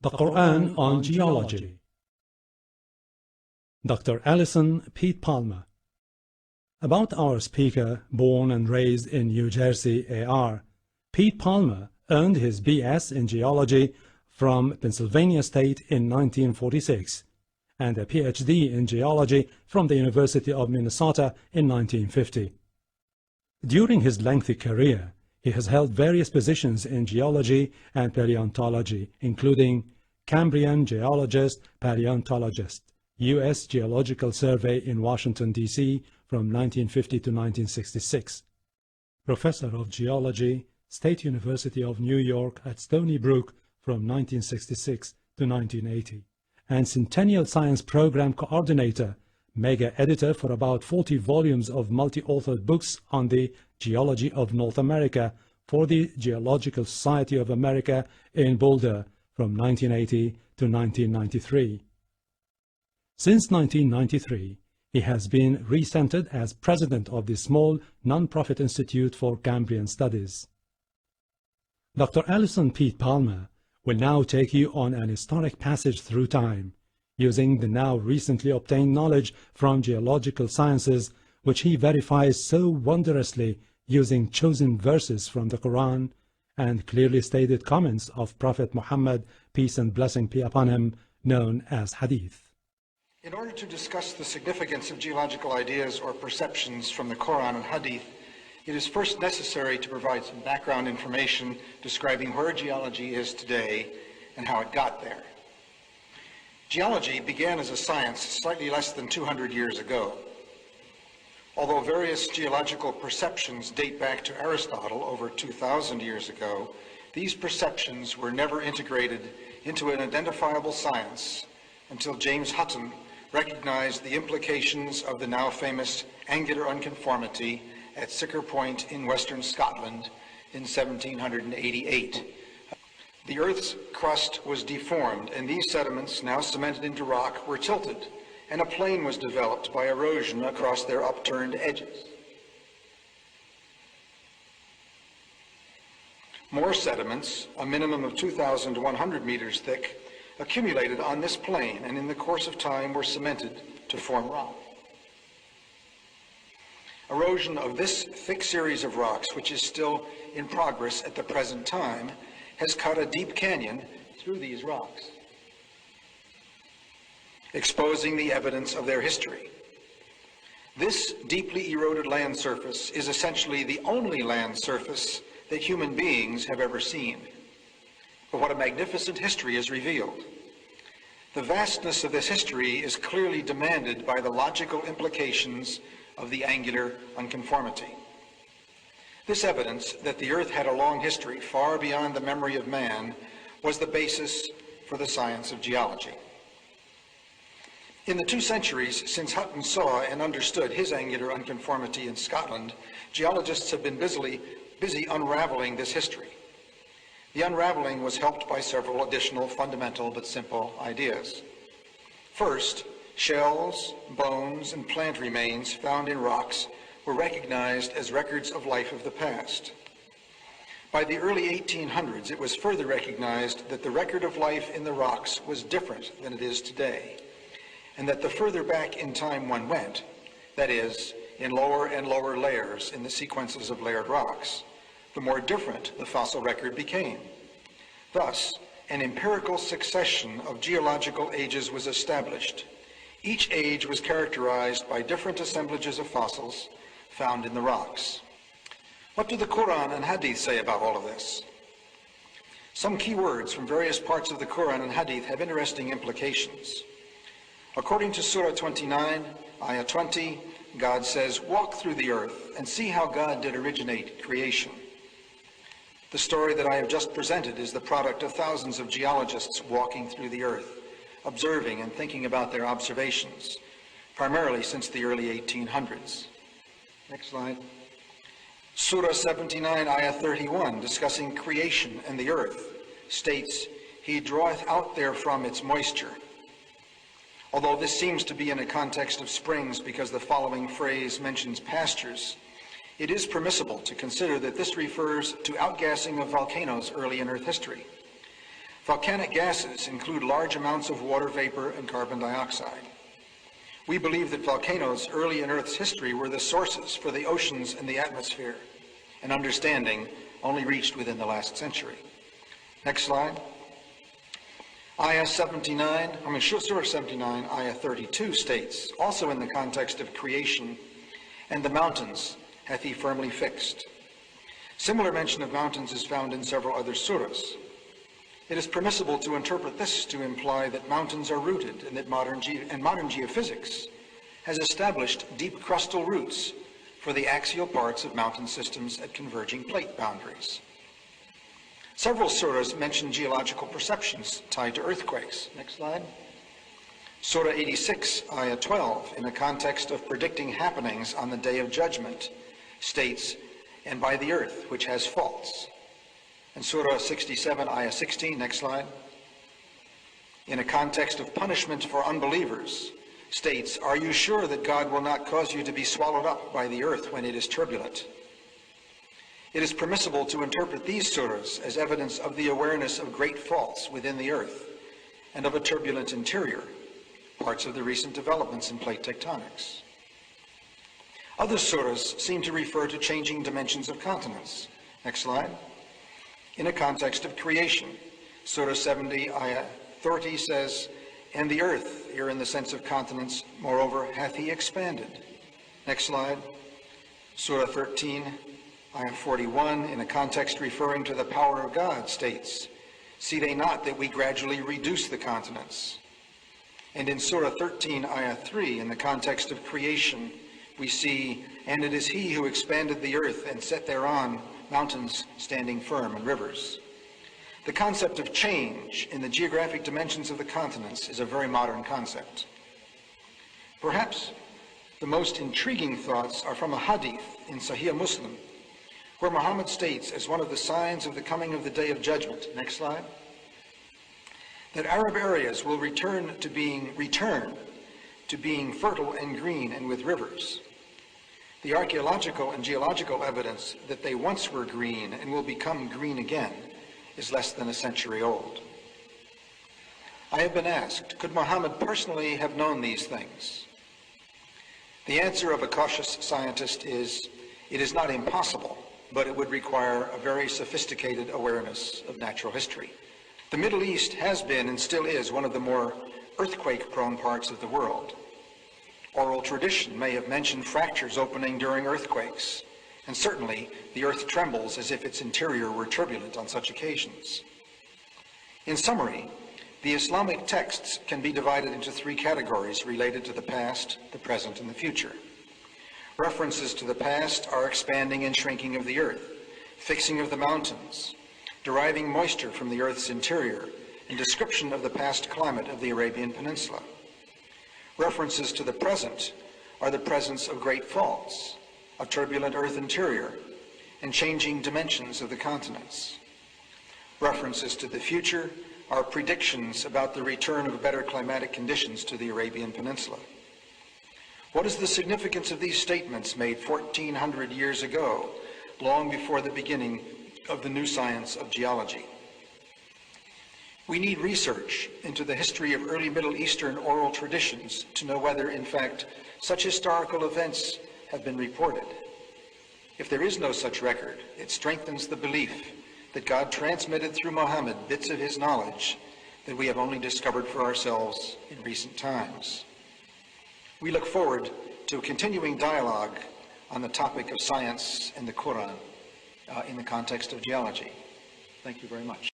The Quran on Geology. Dr. Allison Pete Palmer. About our speaker, born and raised in New Jersey, AR, Pete Palmer earned his B.S. in Geology from Pennsylvania State in 1946 and a Ph.D. in Geology from the University of Minnesota in 1950. During his lengthy career, he has held various positions in geology and paleontology, including Cambrian geologist, paleontologist, U.S. Geological Survey in Washington, D.C. from 1950 to 1966, Professor of Geology, State University of New York at Stony Brook from 1966 to 1980, and Centennial Science Program Coordinator, mega editor for about 40 volumes of multi-authored books on the geology of North America for the Geological Society of America in Boulder from 1980 to 1993. Since 1993, he has been recentered as president of the small non-profit Institute for Cambrian Studies. Dr. Allison Pete Palmer will now take you on an historic passage through time, using the now recently obtained knowledge from geological sciences, which he verifies so wondrously using chosen verses from the Quran and clearly stated comments of Prophet Muhammad, peace and blessing be upon him, known as Hadith. In order to discuss the significance of geological ideas or perceptions from the Quran and Hadith, it is first necessary to provide some background information describing where geology is today and how it got there. Geology began as a science slightly less than 200 years ago. Although various geological perceptions date back to Aristotle over 2,000 years ago, these perceptions were never integrated into an identifiable science until James Hutton recognized the implications of the now famous angular unconformity at Sicker Point in western Scotland in 1788. The Earth's crust was deformed, and these sediments, now cemented into rock, were tilted, and a plain was developed by erosion across their upturned edges. More sediments, a minimum of 2,100 meters thick, accumulated on this plain and in the course of time were cemented to form rock. Erosion of this thick series of rocks, which is still in progress at the present time, has cut a deep canyon through these rocks, exposing the evidence of their history. This deeply eroded land surface is essentially the only land surface that human beings have ever seen. But what a magnificent history is revealed. The vastness of this history is clearly demanded by the logical implications of the angular unconformity. This evidence that the Earth had a long history far beyond the memory of man was the basis for the science of geology. In the 2 centuries since Hutton saw and understood his angular unconformity in Scotland, geologists have been busy unraveling this history. The unraveling was helped by several additional fundamental but simple ideas. First, shells, bones, and plant remains found in rocks were recognized as records of life of the past. By the early 1800s, it was further recognized that the record of life in the rocks was different than it is today, and that the further back in time one went, that is, in lower and lower layers in the sequences of layered rocks, the more different the fossil record became. Thus, an empirical succession of geological ages was established. Each age was characterized by different assemblages of fossils found in the rocks. What do the Quran and Hadith say about all of this? Some key words from various parts of the Quran and Hadith have interesting implications. According to Surah 29, Ayah 20, God says, "Walk through the earth and see how God did originate creation." The story that I have just presented is the product of thousands of geologists walking through the earth, observing and thinking about their observations, primarily since the early 1800s. Next slide. Surah 79, Ayah 31, discussing creation and the earth, states, "He draweth out therefrom its moisture." Although this seems to be in a context of springs because the following phrase mentions pastures, it is permissible to consider that this refers to outgassing of volcanoes early in Earth history. Volcanic gases include large amounts of water vapor and carbon dioxide. We believe that volcanoes early in Earth's history were the sources for the oceans and the atmosphere, an understanding only reached within the last century. Next slide. Surah 79, Ayah 32 states, also in the context of creation, "And the mountains hath he firmly fixed." Similar mention of mountains is found in several other surahs. It is permissible to interpret this to imply that mountains are rooted and that modern geophysics has established deep crustal roots for the axial parts of mountain systems at converging plate boundaries. Several surahs mention geological perceptions tied to earthquakes. Next slide. Surah 86, Ayah 12, in the context of predicting happenings on the Day of Judgment, states, "And by the earth, which has faults." And Surah 67, Ayah 16, next slide, in a context of punishment for unbelievers, states, "Are you sure that God will not cause you to be swallowed up by the earth when it is turbulent?" It is permissible to interpret these surahs as evidence of the awareness of great faults within the earth and of a turbulent interior, parts of the recent developments in plate tectonics. Other surahs seem to refer to changing dimensions of continents. Next slide. In a context of creation, Surah 70, Ayah 30 says, "And the earth," here in the sense of continents, "moreover, hath he expanded." Next slide. Surah 13, Ayah 41, in a context referring to the power of God, states, "See they not that we gradually reduce the continents?" And in Surah 13, Ayah 3, in the context of creation, we see, "And it is he who expanded the earth and set thereon mountains standing firm and rivers." The concept of change in the geographic dimensions of the continents is a very modern concept. Perhaps the most intriguing thoughts are from a hadith in Sahih Muslim, where Muhammad states, as one of the signs of the coming of the Day of Judgment, next slide, that Arab areas will return to being fertile and green and with rivers. The archaeological and geological evidence that they once were green and will become green again is less than a century old. I have been asked, could Muhammad personally have known these things? The answer of a cautious scientist is, it is not impossible, but it would require a very sophisticated awareness of natural history. The Middle East has been and still is one of the more earthquake-prone parts of the world. Oral tradition may have mentioned fractures opening during earthquakes, and certainly the earth trembles as if its interior were turbulent on such occasions. In summary, the Islamic texts can be divided into three categories related to the past, the present, and the future. References to the past are expanding and shrinking of the earth, fixing of the mountains, deriving moisture from the earth's interior, and description of the past climate of the Arabian Peninsula. References to the present are the presence of great faults, a turbulent earth interior, and changing dimensions of the continents. References to the future are predictions about the return of better climatic conditions to the Arabian Peninsula. What is the significance of these statements made 1,400 years ago, long before the beginning of the new science of geology? We need research into the history of early Middle Eastern oral traditions to know whether, in fact, such historical events have been reported. If there is no such record, it strengthens the belief that God transmitted through Muhammad bits of his knowledge that we have only discovered for ourselves in recent times. We look forward to a continuing dialogue on the topic of science and the Quran in the context of geology. Thank you very much.